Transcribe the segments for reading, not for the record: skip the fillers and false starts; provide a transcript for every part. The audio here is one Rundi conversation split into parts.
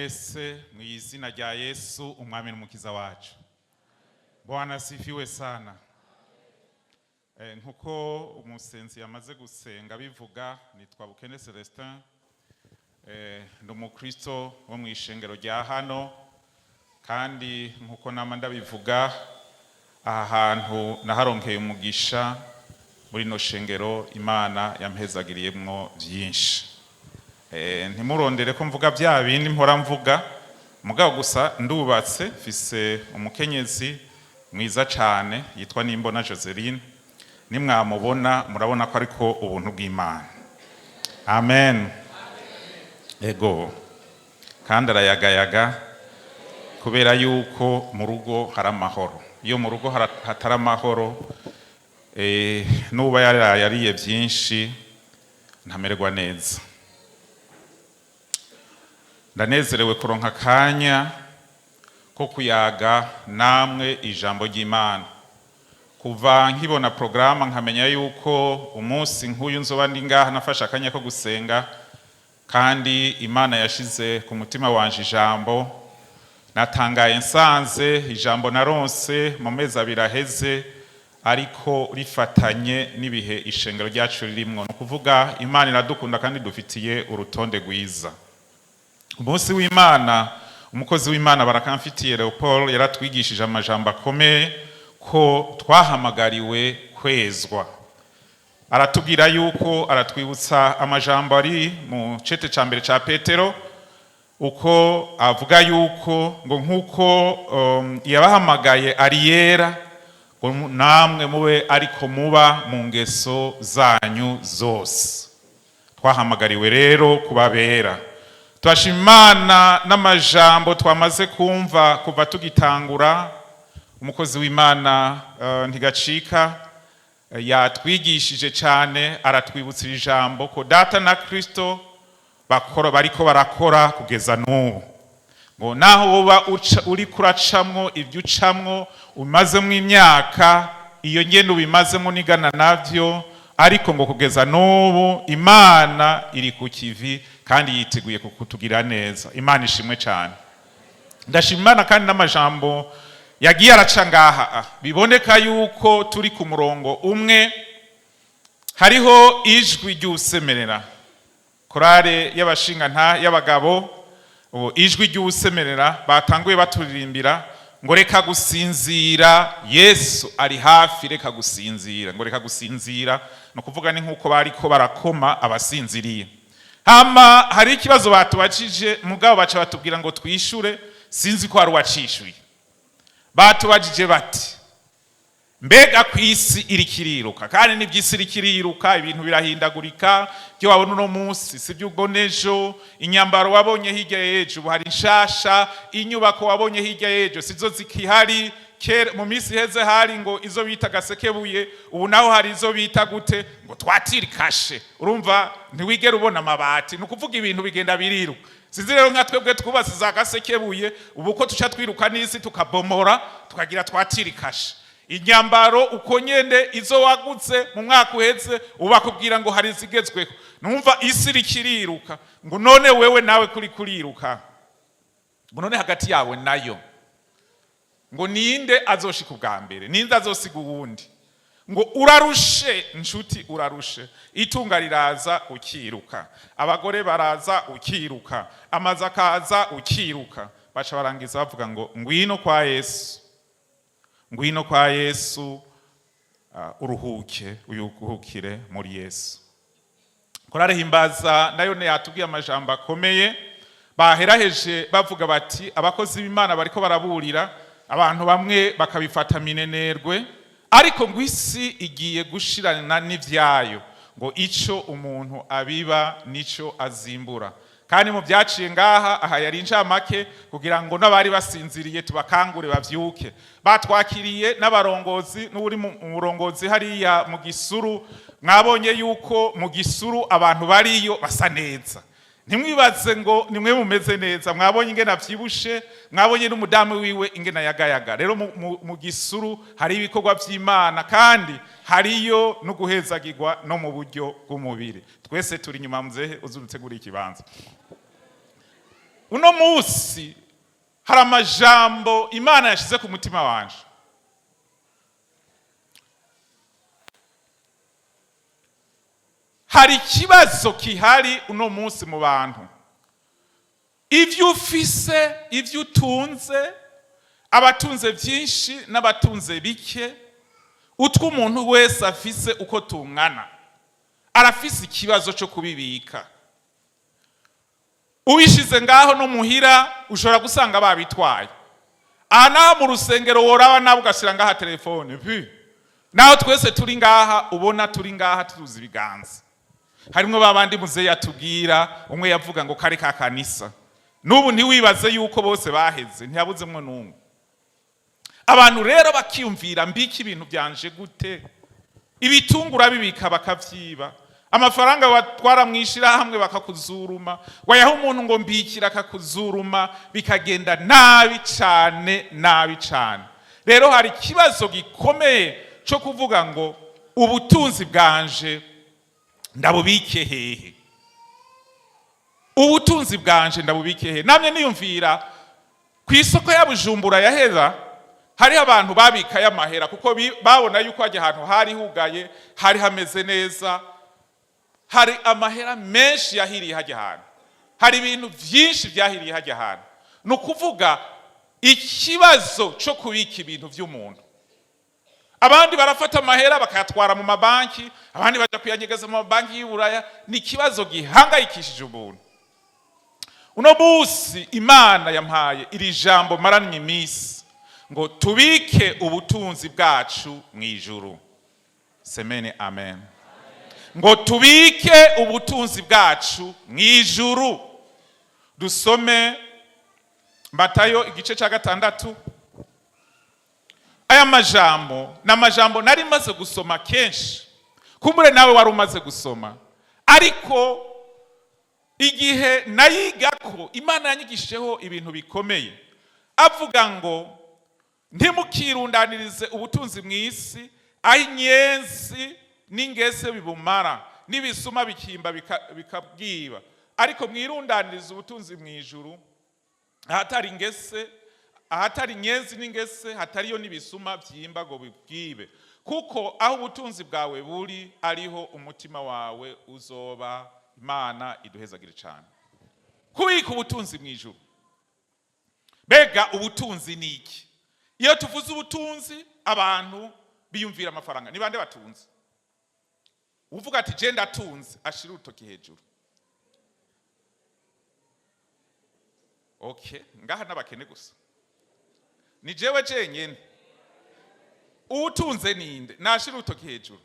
mwese mu izina rya Yesu umwami n'umukiza wacu. Bwana asifiwe sana. Nkuko umusenzi yamaze gusenga bivuga, nitwa Bukene Celestin, ndi umukristo wo mu ishengero rya hano, kandi nkuko nama ndabivuga, aha hantu naharonkeye umugisha muri no shengero Imana yampezagiriyemwo byinshi. Ntimurondere ko mvuga bya bindi mpora mvuga, mugabo gusa ndubatse, mfise umukenyezi mwiza cyane yitwa Nimbona Joseline. Nimwamubona murabona ko ariko ubuntu bw'Imana. Amen. Ego. Kandi arayagayaga kubera yuko mu rugo hari amahoro. Iyo mu rugo hatari amahoro, nuba yariye byinshi ntamererwa neza. Ndanezerewe kuronka kanya ko kuyaga namwe ijambo ry'Imana. Kuva nkibona programa nkamenya yuko umunsi nk'uyu nzoba ndi ngaha nafashe akanya ko gusenga, kandi Imana yashize ku mutima wanje ijambo. Natangaye nsanze ijambo naronse mu mezi abiri aheze ariko rifatanye n'ibihe ishengero ryacu ririmwo. No kuvuga Imana iradukunda kandi dufitiye urutonde rwiza. Umunsi w'Imana, umukozi w'Imana Barakamfitiye Leopold yaratwigishije amajambo akomeye ko twahamagariwe kwezwa. Aratubwira yuko aratwibutsa amajambo ari mu cete ca mbere ca Petero, uko avuga yuko ngo nkuko yabahamagaye ari yera, ngo namwe mube ariko muba mu ngeso zanyu zose. Twahamagariwe rero kubabera. Twashimana n'amajambo twamaze kumva kuva tugitangura. Umukozi w'Imana ntigacika yatwigishije cyane, aratwibutsa ijambo ko Data na Kristo bariko barakora kugeza n'ubu. Ngo naho uba uri kuracamwo ibyo ucamwo umazemo imyaka, iyo ngendo ubimazemo nigana navyo, ariko ngo kugeza n'ubu Imana iri ku kivi kandi yiteguye kukutugira neza. Imana ishimwe cyane. Ndashimana kandi n'amajambo yagiye araca ngaha, biboneka yuko turi ku murongo umwe. Hariho ijwi ry'usemerera, korale y'abashinga y'abagabo, ijwi ry'usemerera batanguye baturirimbira ngo reka gusinzira, Yesu ari hafi, reka gusinzira. Ngo reka gusinzira no kuvuga ni nkuko bariko barakoma abasinziriye. Hama hari ikibazo batubajije, mugabo baca batubwira ngo twishure, sinzi ko ari wacishuye. Batubajije bati, mbega kwisi irikiriruka, kandi n'ibyisi irikiriruka, ibintu birahindagurika, byo wabona uno munsi sivyo ubonejo, inyambaro wabonye hirya y'ejo ubu hari nshasha, inyubako wabonye hirya y'ejo sizo zikihari. Kera mu minsi heze hari ngo izo bita gasekebuye, ubu naho hari izo bita gute, ngo twatirikashe. Urumva ntiwigera ubona amabati, nukuvuga ibintu bigenda biriruka. Sinzi rero nka twebwe twubatse za gasekebuye, ubu ko tuca twiruka n'isi tukabomora tukagira twatirikashe. Inyambaro uko nyene izo wagutse mu mwaka uheze ubakubwira ngo hari zigezweho. Numva isi rikiriruka, ngo none wewe nawe kuri kuriruka, ngo none hagati yawe nayo, ngo ninde azoshika ubwa mbere, ninde azosiga uwundi. Ngo urarushe nshuti, urarushe. Itunga riraza ukiruka, abagore baraza ukiruka, amazi akaza ukiruka. Baca barangiza bavuga ngo ngwino kwa Yesu, ngwino kwa Yesu, uruhuke, uyuhukire muri Yesu. Korale Himbaza nayo ne yatubwiye amajambo akomeye. Baheraheje bavuga bati abakozi b'Imana bariko baraburira abantu bamwe bakabifata minenerwe, ariko ngo isi igiye gushirana n'ivyayo, ngo ico umuntu abiba nico azimbura. Kandi mu byaciye ngaha, aha yari incamake kugira ngo n'abari basinziriye tubakangure bavyuke. Batwakiriye n'abarongozi, n'uri mu murongozi hariya mu Gisuru. Mwabonye yuko mu Gisuru abantu bariyo basa neza. Ntimwibaze ngo nimwe mumeze neza, mwabonye ingena vyibushe, mwabonye n'umudamu wiwe ingena yagayaga. Rero mu Gisuru hari ibikorwa vy'Imana, kandi hariyo no guhezagirwa no mu buryo bw'umubiri. Twese turi nyuma muzehe uzurutegura ikibanza. uno munsi hari amajambo Imana yashize ku mutima wanje. Hari ikibazo kihari uno munsi mu bantu. Ivyo ufise, ivyo utunze, abatunze byinshi n'abatunze bike, utwo umuntu wese afise uko tungana, arafise ikibazo cyo kubibika. Ubishize ngaho no muhira ushobora gusanga babitwaye. Ana mu rusengero woraba nabo ugashira ngaha telefone. Naho twese turi ngaha ubona turi ngaha tuzi ibiganza. Harimwo babandi muze yatubwira umwe yavuga ngo kare ka kanisa. Nubu ntiwibaze yuko bose baheze, ntiyabuzemwe n'umwe. Abantu rero bakiyumvira mbiki ibintu byanje gute? Ibitungura bibika bakavyiba. Amafaranga watwara mwishira hamwe bakakuzuruma. Wayaho umuntu ngo mbikira akakuzuruma bikagenda nabi cane. Rero hari kibazo gikomeye cyo kuvuga ngo ubutunzi bwanje ndabubike hehe? Ubutunzi bwanje ndabubike hehe? Namye niyumvira ku isoko ya Bujumbura yahera, hari abantu babika y'amahera kuko babona yuko aje ahantu hari hugaye, hari hameze neza, hari amahera menshi yahiriye hajya ahantu, hari ibintu byinshi byahiriye hajya ahantu. Ni ukuvuga ikibazo cyo kubika ibintu by'umuntu. Abandi barafata amahera bakayatwara mu mabanki, abandi baja kuyanyegeza mu mabanki y'Iburaya. Ni ikibazo gihangayikishije umuntu. Uno munsi Imana yampaye iri jambo maranye iminsi ngo tubike ubutunzi bwacu mu ijuru. Semene amen. Ngo tubike ubutunzi bwacu mu ijuru. Dusome Matayo igice cya 6. Aya majambo n'amajambo nari maze gusoma kenshi, kumbure nawe wari umaze gusoma, ariko igihe nayigako Imana yanyigisheho ibintu bikomeye. Avuga ngo ntimukirundanirize ubutunzi mu isi, aho inyenzi n'ingese bibumara n'ibisuma bikimba bikabwiba, ariko mwirundanirize ubutunzi mu ijuru, ahatari ingese, ahatari inyenzi n'ingese, hatariyo n'ibisuma byimba ngo bibwibe, kuko aho ubutunzi bwawe buri ariho umutima wawe uzoba. Imana iduhezagire cyane. Kubika ubutunzi mu ijuru. Bega ubutunzi ni iki? Iyo tuvuze ubutunzi abantu biyumvira amafaranga. Ni bande batunze? Uvuga ati je ndatunze, ashira urutoki hejuru. Okay, ngaha n'abakene gusa. Ni jewe jenyene. Ubutunze ninde? Nashira urutoki hejuru.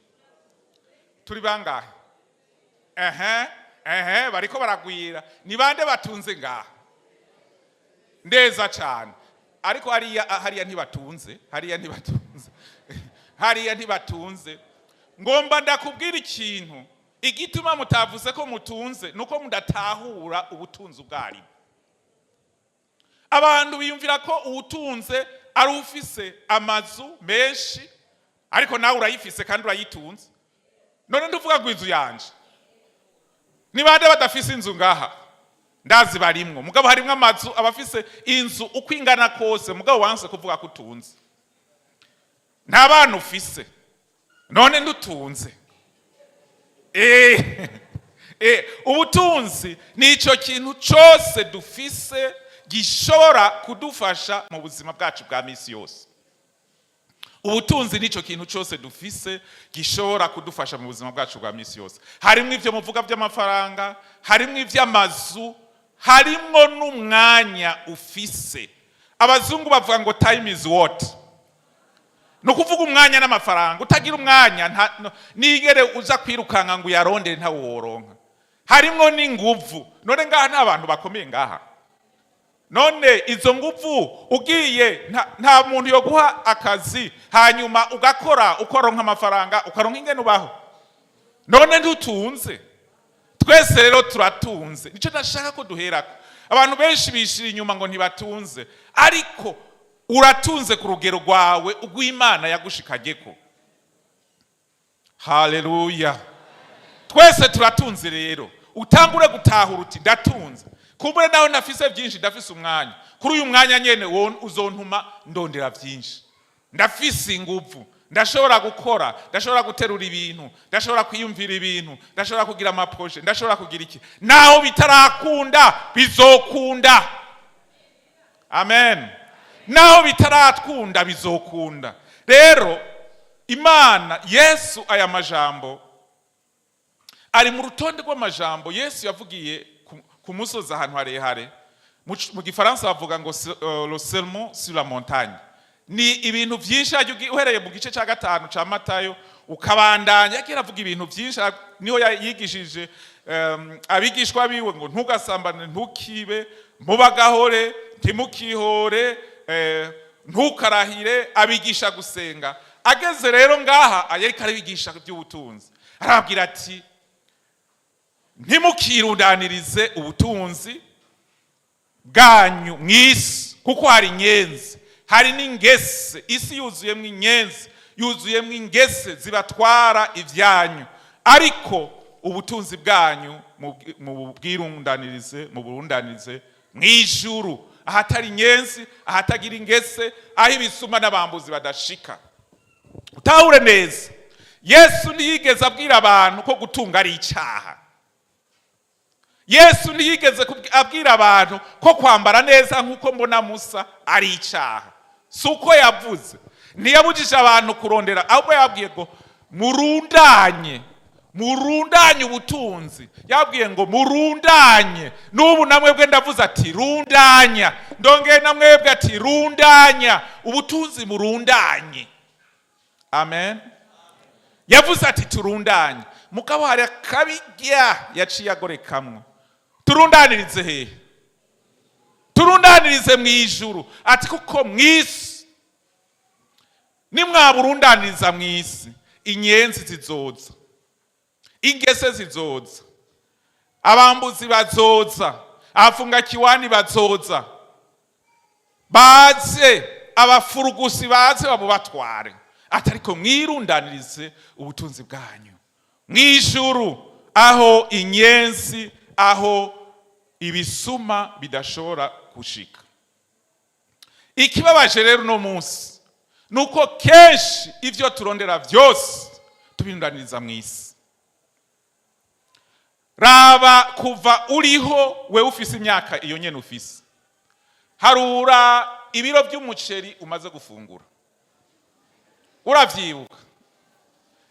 Turi bangahe? Bariko baragwira. Ni bande batunze ngaha? Ndeza cyane. Ariko hariya ntibatunze, hariya ntibatunze. Ngomba ndakubwira ikintu, igituma mutavuze ko mutunze nuko mudatahura ubutunzi bwari. Abantu biyumvira ko ubutunze ari ufise amazu menshi, ariko nawe urayifise kandi urayitunze. None nduvuga ngo inzu yanje. Ni bande badafise inzu ngaha? Ndazi barimwo. Mugabo harimwo amazu abafise inzu uko ingana kose, mugabo wanse kuvuga ko utunze. Nta bantu ufise. None ndutunze. Ubutunzi ni ico kintu cyose dufise gishobora kudufasha mu buzima bwacu bwa misi yose. Ubutunzi nico kintu cyose dufise gishobora kudufasha mu buzima bwacu bwa misi yose. Harimwo ivyo muvuga by'amafaranga, harimwo ivy'amazu, harimwo n'umwanya ufise. Abazungu bavuga ngo time is what? No kuvuga umwanya n'amafaranga. Utagira umwanya nigere uza kwirukanga ngo yarondere nta woronka. Harimwo n'inguvu. None ngaha n'abantu bakomeye ngaha. None izo nguvu ugiye nta muntu yo guha akazi hanyuma ugakora ukoronka amafaranga ukaronka ingene ubaho. None ndutunze. Twese rero turatunze. Nico ndashaka ko duherako. Abantu benshi bishira inyuma ngo ntibatunze, ariko uratunze ku rugero rwawe ugw'Imana yagushikageko. Haleluya. Twese turatunze rero. Utangure gutahura uti ndatunze. kumbure naho nafise byinshi ndafise umwanya, kuri uyu mwanya nyene uzontuma ndondera byinshi, ndafise inguvu, ndashobora gukora, ndashobora guterura ibintu, ndashobora kwiyumvira ibintu, ndashobora kugira amaproje, ndashobora kugira iki, naho bitarakunda bizokunda. Amen. Naho bitarakunda bizokunda. Rero Imana, Yesu, aya majambo ari mu rutonde rw'amajambo Yesu yavugiye ku musozi ahantu harehare. Mu gifaransa bavuga ngo le sermon sur la montagne. Ni ibintu byinshi uhereye mu gice cya 5 cya Matayo ukabandanya yagira avuga ibintu byinshi. Niho yigishije abigishwa biwe ngo ntugasambane, ntukibe, mubagahore, ntimukihore, ntukarahire, abigisha gusenga. Ageze rero ngaha ayariko arabigisha by'ubutunzi, arababwira ati ntimukirundanirize ubutunzi bwanyu mw'isi, kuko hari inyenzi, hari n'ingese. Isi yuzuyemwo inyenzi, yuzuyemwo ingese zibatwara ivyanyu, ariko ubutunzi bwanyu mu burundanirize mw'ijuru, ahatari inyenzi, ahatagira ingese, aho ibisuma n'abambuzi badashika. Utahure neza, Yesu ntiyigeze abwira abantu ko gutunga ari icyaha. Yesu ntiyigeze abwira abantu ko kwambara neza nk'uko mbona Musa ari icyaha. Si uko yavuze, ntiyabujije abantu kurondera, ahubwo yabwiye ngo murundanye ubutunzi. Yabwiye ngo murundanye. N'ubu namwebwe ndavuze ati rundanya, ndongeye namwebwe ati rundanya ubutunzi, murundanye. Amen. Yavuze ati turundanye. Mugabo hari akabirya yaciye agorekamwo. Turundanirize hehe? Turundanirize mw'ijuru. Ati kuko mw'isi nimwaburundaniriza mw'isi, inyenzi zizoza, ingese zizoza, abambuzi bazoza, abafunga kiwani bazoza, baze abafurugusi baze bamubatware. Atariko mwirundanirize ubutunzi bwanyu mw'ijuru, aho inyenzi, aho ibisuma bidashobora gushika. Ikibabaje rero no munsi nuko kenshi ivyo turondera vyose tubirundaniriza mw'isi. Raba kuva uriho we ufise imyaka iyo nyene ufise, harura ibiro by'umuceri umaze gufungura, uravyibuka?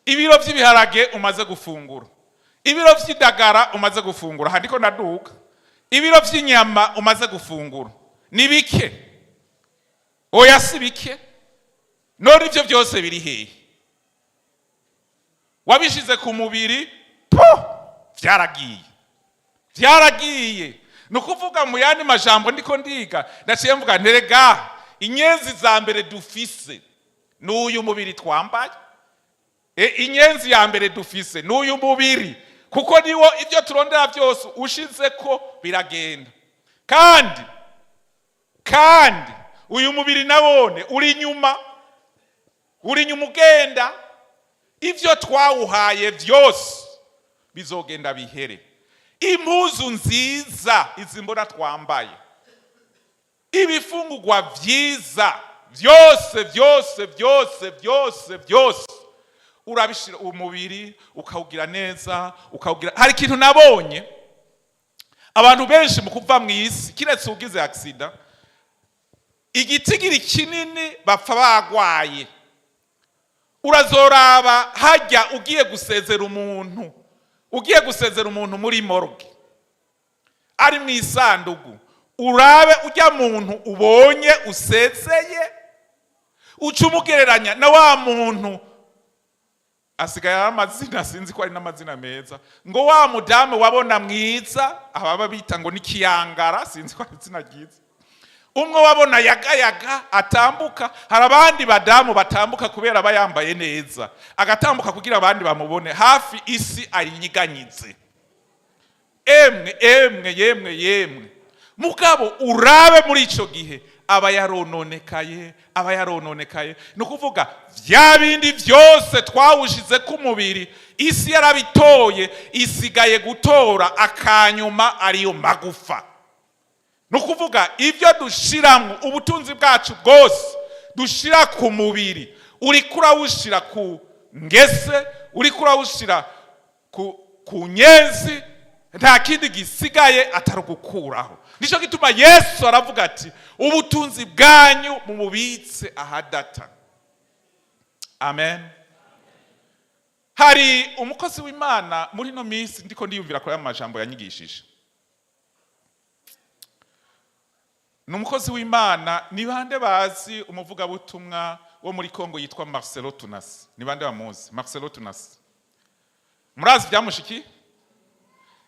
Ibiro by'ibiharage umaze gufungura, ibiro by'idagara umaze gufungura, handiko naduka. Ibiro by'inyama umaze gufungura ni bike? Oya, si bike. None ivyo byose biri hehe? Wabishize ku mubiri, vyaragiye. Nukuvuga mu yandi majambo ndiko ndiga, ndaciye mvuga nterega inyenzi za mbere dufise n'uyu mubiri twambaye. Inyenzi ya mbere dufise n'uyu mubiri, kuko niwo ivyo turondera byose ushize ko biragenda. Kandi uyu mubiri nabone uri nyuma ugenda. Ivyo twawuhaye byose bizogenda bihere. Impuzu nziza izi mbona twambaye, ibifungurwa vyiza byose urabishira umubiri ukawugira neza, ukawugira. Hari ikintu nabonye, abantu benshi mu kuva mw'isi, kiretse ugize accident, igitigiri kinini bapfa bagwaye. Urazoraba hajya ugiye gusezera umuntu muri morgue ari mw'isandugu, urabe ujya muntu ubonye usezeye, ucumugereranya na wa muntu asigaye amazina, sinzi ko ari n'amazina meza, ngo wa mudamu wabona mwiza, ababa bita ngo nikiyangara, sinzi ko ari izina ryiza. Umwe wabona yagayaga atambuka, hari abandi badamu batambuka kubera bayambaye neza, agatambuka kugira abandi bamubone, hafi isi ayinyiganyize. Yemwe mugabo urabe muri ico gihe aba yarononekaye. Nukuvuga vya bindi vyose twawushize ku mubiri, isi yarabitoye, isigaye gutora akanyuma ariyo magufa. nukuvuga ivyo dushiramwo ubutunzi bwacu bwose dushira ku mubiri uriko urawushira ku ngese, uriko urawushira ku nyezi, nta kindi gisigaye atari gukuraho. Nico gituma Yesu aravuga ati ubutunzi bwanyu mumubitse ahadata. Amen. Hari umukozi w'Imana muri no minsi ndiko ndiyumvira ko y'amajambo yanyigishije. Numukozi w'Imana, ni bande bazi umuvuga butumwa wo muri Kongo yitwa Marcelo Tunas? Ni bande bamuzi Marcelo Tunas? Murazi byamushiki?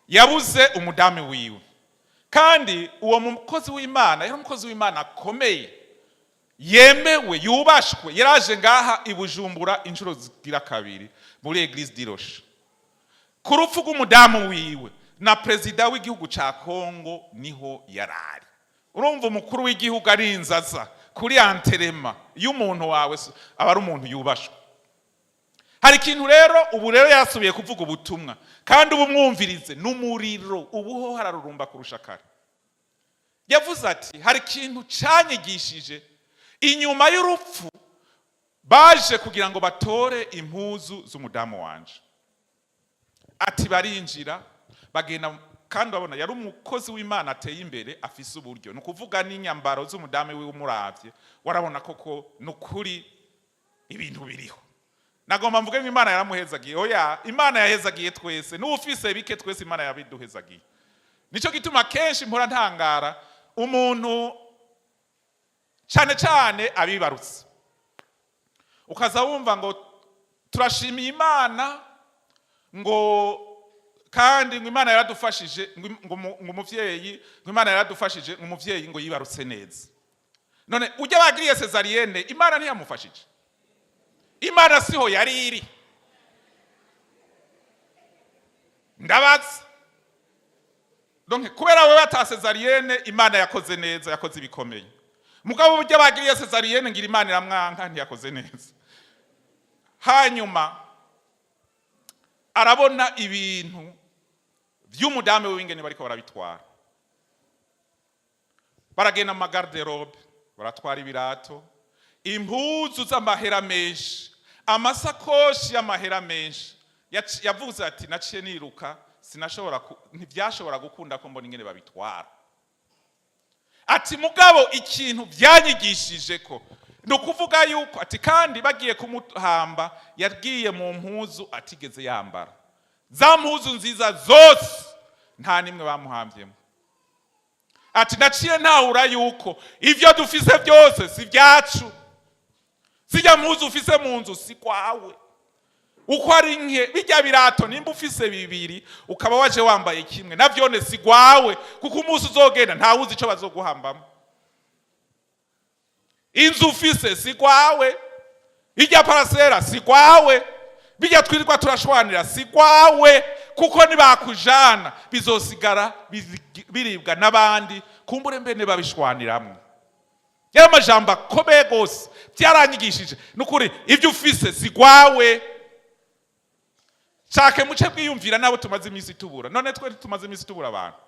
Yabuze umudame wiwe. Kandi uwo mukozi w'Imana yari umukozi w'Imana akomeye, yemewe, yubashwe. Yaraje ngaha i Bujumbura inshuro zigira kabiri muri Eglise d'Irosha. Ku rupfu rw'umudamu wiwe na perezida w'igihugu ca Kongo niho yarari. Urumva umukuru w'igihugu ari inzaza kuri anterema y'umuntu wawe aba ari umuntu yubashwe. Hari ikintu rero ubu rero yasubiye kuvuga ubutumwa, kandi ubu mwumvirize n'umuriro ubuho hararurumba kurusha kare. Yavuze ati hari ikintu canyigishije, inyuma y'urupfu baje kugira ngo batore impuzu z'umudamu wanje. Ati barinjira bagenda, kandi babona yari umukozi w'Imana ateye imbere afise uburyo, nukuvuga n'inyambaro z'umudamu wiwe umuravye warabona koko nukuri ibintu biriho. Nagomba mvuge ngo Imana yaramuhezagiye. Oya, Imana yahezagiye twese, n'ufise bike twese Imana yabiduhezagiye. Nico gituma kenshi mpora ntangara umuntu cyane cyane abibarutse, ukaza wumva ngo turashimiye Imana ngo kandi ngo Imana yaradufashije ngo umuvyeyi, ngo Imana yaradufashije ngo umuvyeyi ngo yibarutse neza. None ujya bagiriye cesarienne Imana ntiyamufashije? Imana siho yari iri? Ndabaza. Donc kubera wewe ata cesarienne Imana yakoze neza, yakoze ibikomeye. Mugabo ujya bagiriye cesarienne ngira Imana iramwanka ntiyakoze neza. Hanyuma arabona ibintu vy'umudame w'ingene bariko barabitwara. Baragenda mu garde-robe, baratwara ibirato, impuzu z'amahera menshi, amasakoshi y'amahera menshi. Yavuze ati naciye niruka, sinashobora ntivyashobora gukunda ko mbona ingene babitwara. Ati mugabo ikintu byanyigishije ko nukuvuga yuko ati kandi bagiye kumuhamba yagiye mu mpuzu atigeze yambara. Za mpuzu nziza zose nta nimwe bamuhambyemo. Ati naciye ntahura yuko ivyo dufise byose si byacu. Sijya mpuzu ufise mu nzu si kwawe. Uko ari nke bijya birato nimba ufise bibiri ukaba waje wambaye kimwe navyone si gwawe, kuko umunsi uzogenda nta wuzi ico bazoguhambamo. Inzu ufise si gwawe, ijya parasera si gwawe, bijya twirirwa turashwanira si gwawe, kuko nibakujana bizosigara biribwa n'abandi, kumbure mbene babishwaniramwe. Yari amajambo akomeye gose byaranyigishije nukuri ivyo ufise si gwawe. Chake muce bwiyumvira nabo tumaze imisi tubura. None twe tumaze imisi tubura abantu.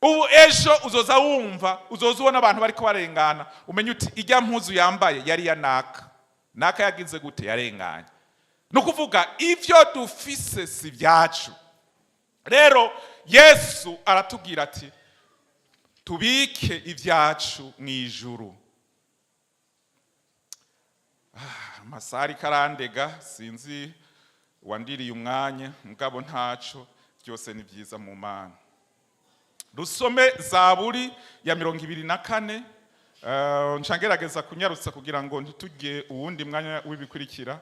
Ubu ejo uzoza wumva, uzoza ubona abantu bariko barengana, umenye uti ijya mpuzu yambaye yari ya naka. Naka yagize gute yarenganye. Nukuvuga ivyo dufise si byacu. Rero Yesu aratubwira ati tubike ivyacu mwijuru. Masari karandega sinzi wandiriye umwanya, mugabo ntaco byose ni byiza mu Mana. Rusome Zaburi ya 24, nshangerageza kunyarutsa kugira ngo ntitujye uwundi mwanya w'ibikurikira.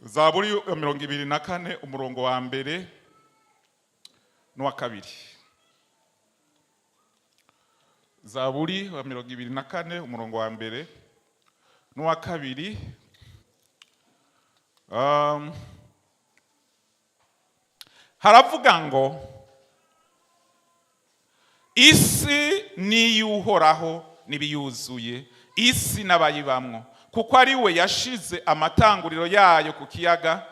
Zaburi ya 24 umurongo wa mbere n'uwa kabiri. Zaburi wa 24 umurongo wa mbere n'uwa kabiri. Haravuga ngo isi ni y'Uhoraho n'ibiyuzuye, isi n'abayibamwo, kuko ari we yashize amatanguriro yayo ku kiyaga,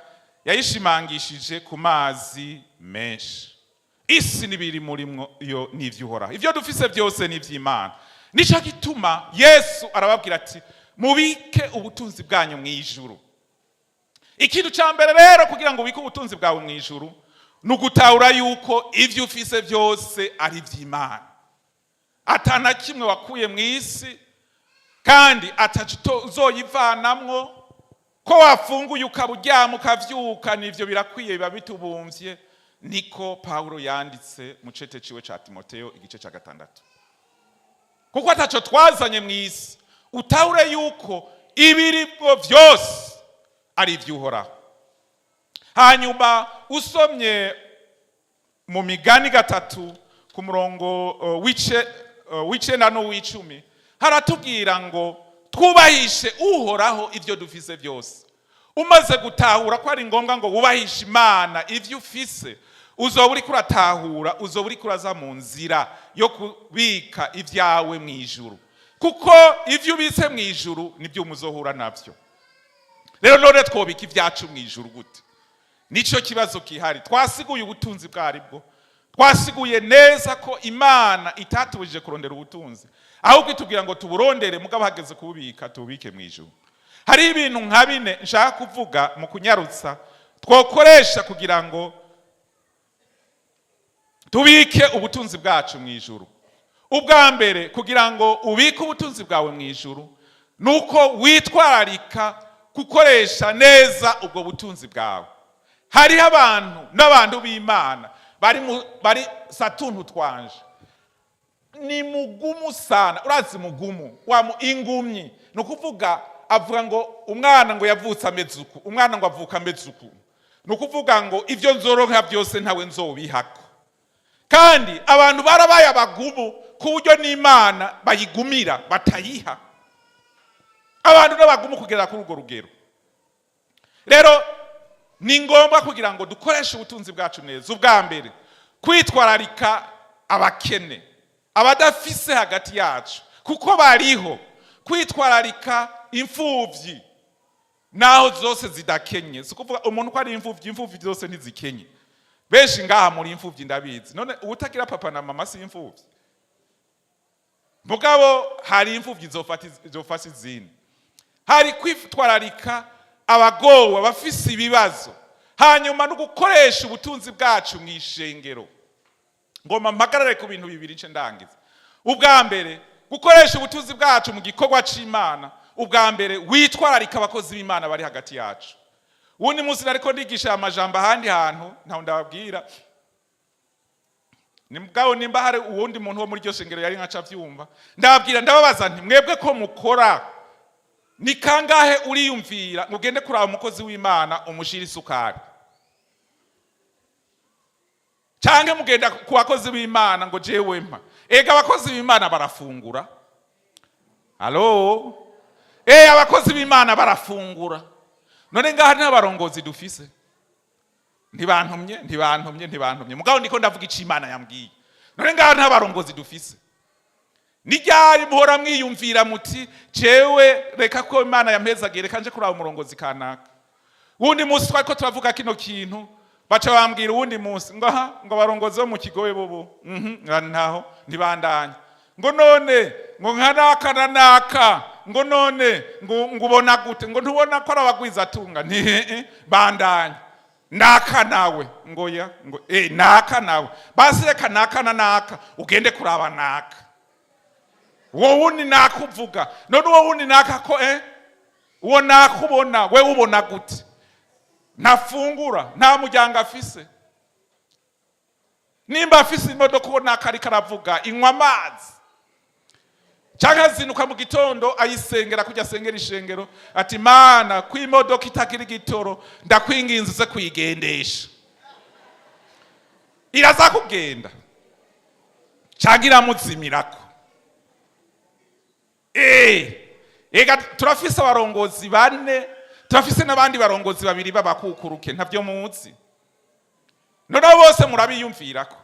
yayishimangishije ku mazi menshi. isi n'ibiri murimwo yo n'ivyuhoraho, ivyo dufise byose n'ivy'Imana. Nico gituma Yesu arababwira ati mubike ubutunzi bwanyu mw'ijuru. Ikintu ca mbere rero kugira ngo ubike ubutunzi bwawe mw'ijuru nugutahura yuko ivyo ufise byose ari ivy'Imana, atana kimwe wakuye mw'isi kandi ataco uzoyivanamwo. Ko wafunguye ukaburyama ukavyuka nivyo birakwiye, biba bitubumvye. Niko Paulo yanditse mu cete ciwe ca Timoteyo igice ca 6. Kuko ataco twazanye mw'isi, utahure yuko ibiribwo vyose ari ivy'Uhoraho. Hanyuma usomye mu Migani 3 ku murongo w'icenda n'uw'icumi haratubwira ngo twubahishe Uhoraho ivyo dufise byose. Umaze gutahura ko ari ngombwa ngo wubahishe Imana ivyo ufise, uzoba uriko uratahura, uzoba uriko uraza mu nzira yo kubika ivyawe mw'ijuru, kuko ivyo ubitse mw'ijuru nibyo muzohura navyo. Rero none twobika ivyacu mw'ijuru gute? Nico kibazo kihari. Twasiguye ubutunzi bwaribwo, twasiguye neza ko Imana itatubujije kurondera ubutunzi, ahubwo itubwira ngo tuburondere, mugabo hageze kububika tubike mw'ijuru. Hari ibintu nka bine nshaka kuvuga mu kunyarutsa twokoresha kugira ngo tubike ubutunzi bwacu mw'ijuru. Ubwa mbere kugira ngo ubike ubutunzi bwawe mw'ijuru nuko witwararika gukoresha neza ubwo butunzi bwawe. Hariho abantu n'abantu b'Imana bari satuntu twanje, ni mugumu sana. Urazi mugumu wa ingumyi, nukuvuga avuga ngo umwana ngo yavutse amezuku, umwana ngo avuka amezuku, nukuvuga ngo ivyo nzoronka byose ntawe nzobihako. Kandi abantu barabaye abagumu ku buryo n'Imana bayigumira batayiha. Abantu n'abagumu kugera kuri urwo rugero. Rero ni ngombwa kugira ngo dukoreshe ubutunzi bwacu neza. Ubwa mbere kwitwararika abakene, abadafise hagati yacu, kuko bariho. Kwitwararika imfuvyi naho zose zidakenye. Sikuvuga umuntu ko ari imfuvyi zose ntizikenye. Benshi ngaha muri imfuvyi ndabizi. None ubutagira papa na mama si imfuvyi. Mugabo hari imfuvyi zofata izindi. Hari kwitwararika abagowe, abafise ibibazo. Hanyuma no gukoresha ubutunzi bwacu mw'ishengero. Ngoma mpagarare ku bintu bibiri nce ndangiza. Ubwa mbere gukoresha ubutunzi bwacu mu gikorwa c'Imana. Ubwa mbere witwararika abakozi b'Imana bari hagati yacu. Ubundi munsi nariko ndigisha amajambo ahandi hantu ntaho ndababwira. Nimugabo nimba hari uwundi muntu wo muri ryo shengero yari nkaca vyumva, ndababwira ndababaza nti mwebwe ko mukora ni kangahe uriyumvira mugende kuraba umukozi w'Imana umushira isukari? Canke mugenda ku bakozi b'Imana ngo jewe mpa? Ega abakozi b'Imana barafungura. Halo? Abakozi b'Imana barafungura. None ngaha n'abarongozi dufise. Ntibantumye. Mugabo ndiko ndavuga ico Imana yambwiye. None ngaha n'abarongozi dufise. Nijyari muhora mwiyumvira muti jewe reka ko Imana yampezagire kanje kuraba umurongozi kanaka. Wundi munsi twariko turavuga kino kintu baca bambwira uwundi munsi ngo barongozi bo mu kigobe bobo ntaho ntibandanye. Ngo none ngo nkanaka naka ngo none ngo ubona gute? Ngo ntubona ko arabagwiza tunga? Nti bandanye. Naka nawe ngo ya ngo naka nawe basi reka naka na naka ugende kuraba naka. Wowe ni nakuvuga none wowe ni naka ko uwo nakubona we ubona gute? Nafungura nta mujyanga afise. Nimba afise imodoka ubona kari karavuga inywa amazi. Cyangwa zinuka mu gitondo ayisengera kujya sengera ishengero ati Mana ku imodoka itakiri gitoro ndakwinginze ze kuyigendesha. Iraza kugenda cyangwa iramuzimirako. Ega turafise abarongozi bane, turafise n'abandi barongozi babiri babakukuruke ntavyo muzi. None bose murabiyumvirako.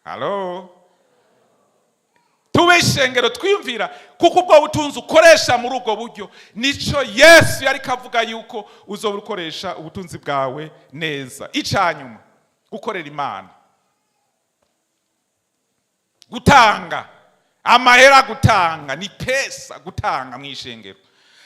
Halo? Tube ishengero twiyumvira kuko ubwo butunzi ukoresha muri ubwo buryo nico Yesu yari kavuga yuko uzobukoresha ubutunzi bwawe neza. Icanyuma gukorera Imana, gutanga amahera, gutanga ni pesa, gutanga mu ishengero.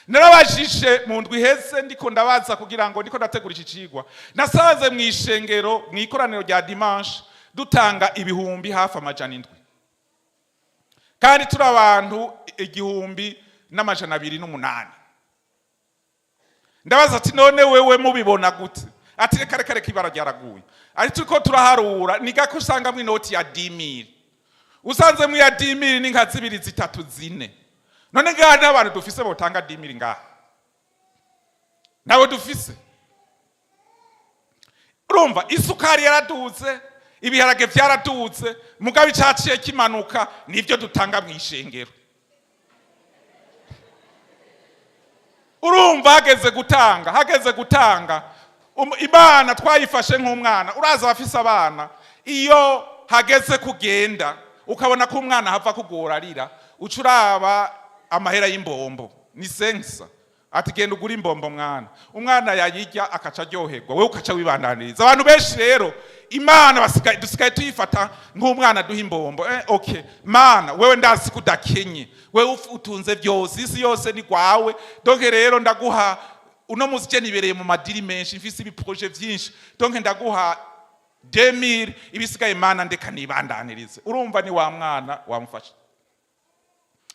Narabajije mu ndwi iheze ndiko ndabaza kugira ngo ndiko ndategura iki cigwa, nasanze mu ishengero mu ikoraniro rya dimanche dutanga ibihumbi hafi amajana 7, kandi turi abantu 1,208. Ndabaza ati none wewe mubibona gute? Ati reka ibara ryaraguye. Ari turiko turaharura ni gako usanga mu inoti ya 10,000. Usanze mu ya 10,000 ni nka 2, 3, 4. None ngaha n'abantu dufise botanga 10,000 ngaha. Nawe dufise. Urumva isukari yaraduze, ibiharage byaraduze, mugabe icaciye kimanuka, nivyo dutanga mu ishengero. Urumva hageze gutanga Imana twayifashe nk'umwana. Uraza afise abana, iyo hageze kugenda ukabona ko umwana hava kugora arira, ucuraba amahera y'imbombo ni sensa, ati genda ugura imbombo mwana. Umwana yayirya akaca aryoherwa, wewe ukaca wibandaniriza. Abantu benshi rero Imana dusigaye tuyifata nk'umwana duha imbombo. Okay Mana, wewe ndazi kudakenye, wewe utunze byose, isi yose ni kwawe, donc rero ndaguha uno muzije nibereye mu madiri menshi, mfise ibiproje byinshi, donc ndaguha 2,000, ibisigaye Mana ndeka nibandanirize. Urumva ni wa mwana wamufasha.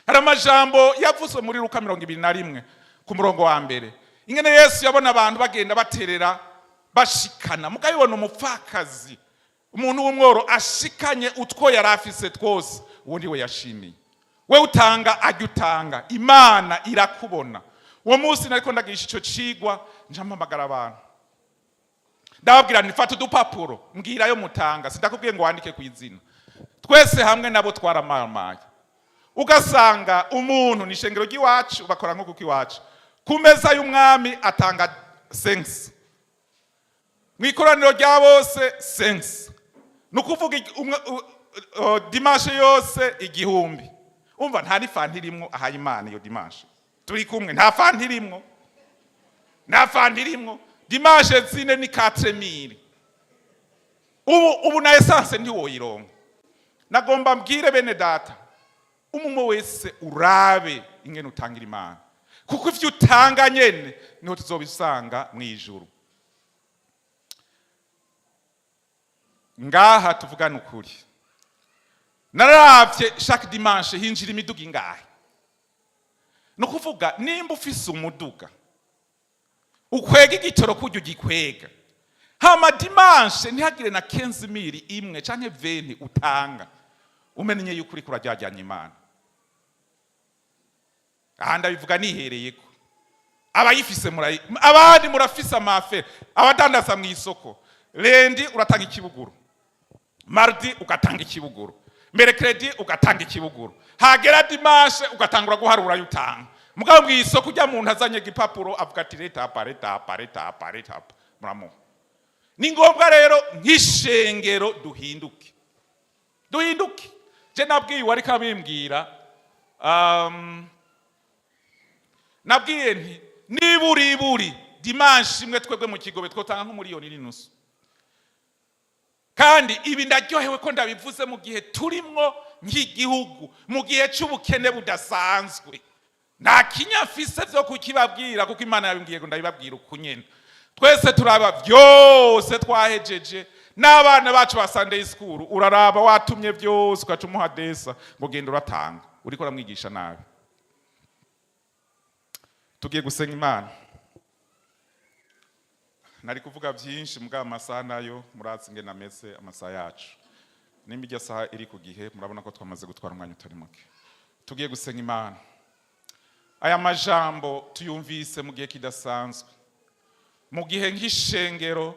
Hari amajambo yavuzwe muri Luka 21 ku murongo wa mbere, ingene Yesu yabona abantu bagenda baterera bashikana. Mukabibona umupfakazi, umuntu w'umworo ashikanye utwo yarafise twose, uwo ndiwe yashimiye. We utanga ajya utanga, Imana irakubona. Uwo munsi nariko ndagisha ico cigwa, njampamagara abantu ndababwira nifata udupapuro mbwira yo mutanga, sindakubwiye ngo wandike ku izina. Twese hamwe nabo twaramamaye, ugasanga umuntu nishengero ry'iwacu bakora nko kuki wacu, ku meza y'umwami atanga 5, mwikoraniro rya bose 5, nukuvuga dimanche yose 1,000. Umva nta nifanta irimwo ahaye Imana iyo dimanche. Turi kumwe nta fanta irimwo. Dimanche zine ni 4,000. Ubu na essence ndi woyironga. Nagomba mbwire bene data, umumwe wese urabe ingene utangira Imana, kuko ivyo utanga nyene niho tuzobisanga mu ijuru. Ngaha tuvugana ukuri, nararavye chaque dimanche hinjira imiduga ingahe. No kuvuga nimba ufise umuduga ukwega igitoro kujya ugikwega, hama dimanche ntihagire na 15,000 imwe canke 20 utanga, umenye yuko uri kurajyajyanya Imana. Ahanda bivuga nihereyeko abayifise abandi murafise amafere, abadandaza mu isoko, lendi uratanga ikibuguru, mardi ugatanga ikibuguru, mercredi ugatanga ikibuguru, hagera dimanche ugatangura guharura yutanga. Mugabo mu isoko ujya muntu azanye igipapuro avuga ati leta pareta muramo. Ni ngombwa rero nk'ishengero duhinduke. Je nabwiye wari kabimbwira, nabwiye nti niburi dimanche imwe twebwe mu kigobe twotanga nk'1,500,000. Kandi ibi ndaryohewe ko ndabivuze mu gihe turimwo nk'igihugu, mu gihe cy'ubukene budasanzwe. Nta kinyafise byo kukibabwira kuko Imana yabimbwiye ngo ndabibabwira ukunyene. Twese turaba byose twahejeje, n'abana bacu ba Sunday school uraraba watumye byose ukacumuha desa ngo genda uratanga, uriko uramwigisha nabi. Tugiye gusenga Imana. Nari kuvuga byinshi mbwa amasaha nayo muratsi nge nameze amasaha yacu. Nimba ijya saha iri ku gihe murabona ko twamaze gutwara umwanya utari muke. Tugiye gusenga Imana. Aya majambo tuyumvise mu gihe kidasanzwe, mu gihe nk'ishengero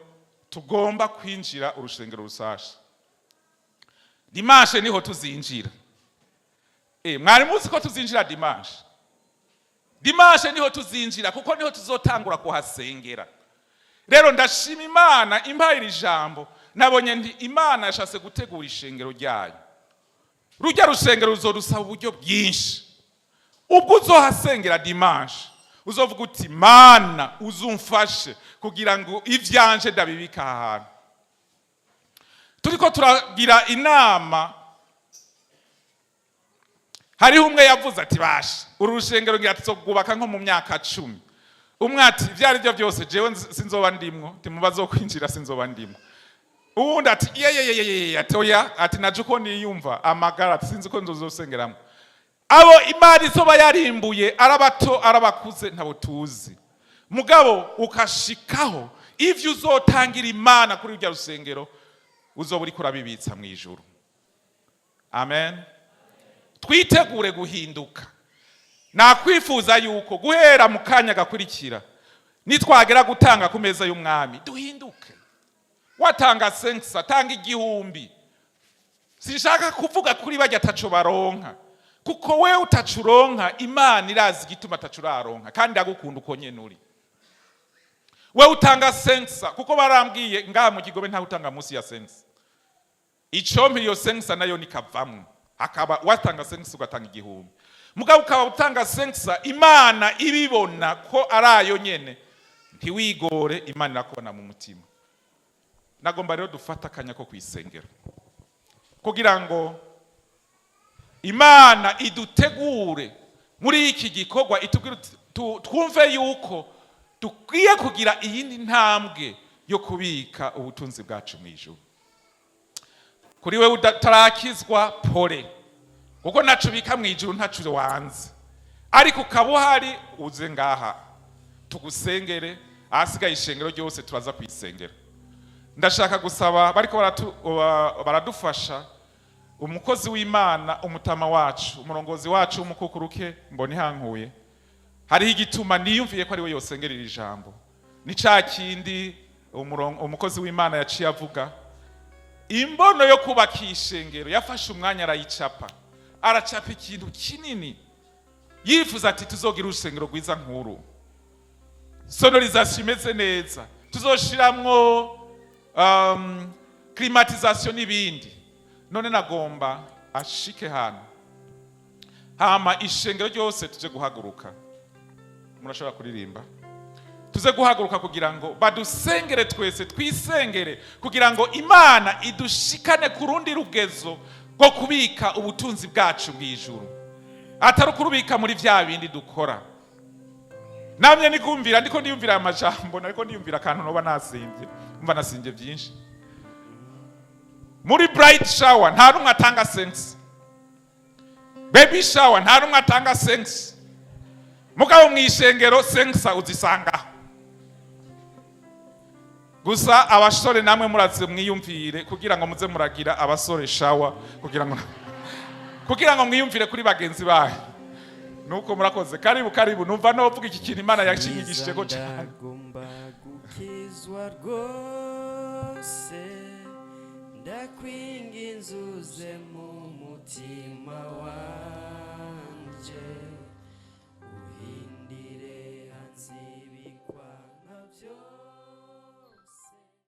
tugomba kwinjira urushengero rusasha. Dimanche niho tuzinjira. Mwari muzi ko tuzinjira dimanche. Dimanche niho tuzinjira kuko niho tuzotangura kuhasengera. Rero ndashima Imana impaye iri jambo, nabonye nti Imana yashase gutegura ishengero ryayo. Rujya rushengero ruzorusaba uburyo bwinshi. Ubwo uzohasengera dimanche uzovuga uti Mana uzumfashe kugira ngo ivyanje ndabibika ahantu. turiko turagira inama, hariho umwe yavuze ati basha uru rushengero ngira tuzogubaka nko mu myaka 10. Umwe ati ivyari byo byose jewe sinzoba ndimwo, timubazo kwinjira sinzoba ndimwo. Uwundi ati ye atoya ati naje uko niyumva amagara ati sinzi ko nzozosengeramo. Abo Imana izoba yarimbuye arabato arabakuze ntabo tuzi. Mugabo ukashikaho ivyo uzotangira Imana kuri urya rusengero uzoba uri kurabibitsa mu ijuru. Amen. Twitegure guhinduka. Nakwifuza yuko guhera mu kanya gakurikira nitwagera gutanga ku meza y'umwami duhinduke. Watanga sensa tanga 1000. Sishaka kuvuga kuri bajya taco baronka. Kuko we utacuronka Imana irazi gituma tacuraronka kandi agukunda uko nyene uri. We utanga sensa kuko barambwiye ngaha mu kigobe nta utanga munsi ya sensa. Icompi yo sensa nayo nikavamwe. Akaba watanga sensa ugatanga 1000. Mugabo ukaba utanga sensa Imana ibibona ko arayo nyene. Ntiwigore Imana irakubona mu mutima. Nagomba rero dufata akanya ko kwisengera kugira ngo Imana idutegure muri iki gikorwa, itubwira twumve yuko dukwiye kugira iyindi ntambwe yo kubika ubutunzi bwacu mu ijuru. Kuri we utarakizwa pole, kuko nacu bika mu ijuru ntacu wanze, ariko kabuhari uze ngaha tugusengere, ahasigaye ishengero ryose turaza kwisengera. Ndashaka gusaba bariko baradufasha umukozi w'Imana, umutama wacu, umurongozi wacu umukukuruke mboni hankuye. Hariho igituma niyumviye ko ari we yosengerera ijambo. Ni ca kindi umukozi w'Imana yaciye avuga. Imbono yo kubaka ishengero yafashe umwanya arayicapa. Aracapa ikintu kinini. Yifuza ati tuzogira urusengero rwiza nkuru. Sonorisation imeze neza. Tuzoshiramwo climatisation n'ibindi. None nagomba ashike hano hama ishengero ryose tuje guhaguruka. Murashobora kuririmba. Tuze guhaguruka kugira ngo badusengere twese, twisengere kugira ngo Imana idushikane ku rundi rugezo rwo kubika ubutunzi bwacu bw'ijuru, atari kurubika muri vya bindi dukora. Namye nikumvira ndiko ndiyumvira amajambo, nariko ndiyumvira kantu noba nasinvye, umva nasinvye byinshi. Muri bright shower nta rumwe atanga sense. Baby shower nta rumwe atanga sense. Mugabo mwishengero sense uzisanga. Gusa abasore namwe muraze mwiyumvire kugira ngo muze muragira abasore shower kugira ngo mwiyumvire kuri bagenzi bahe. Nuko murakoze. Karibu numva no vuga iki kintu Imana yacinyigishije go cyane. Ndakwinginzuze mu mutima wanje.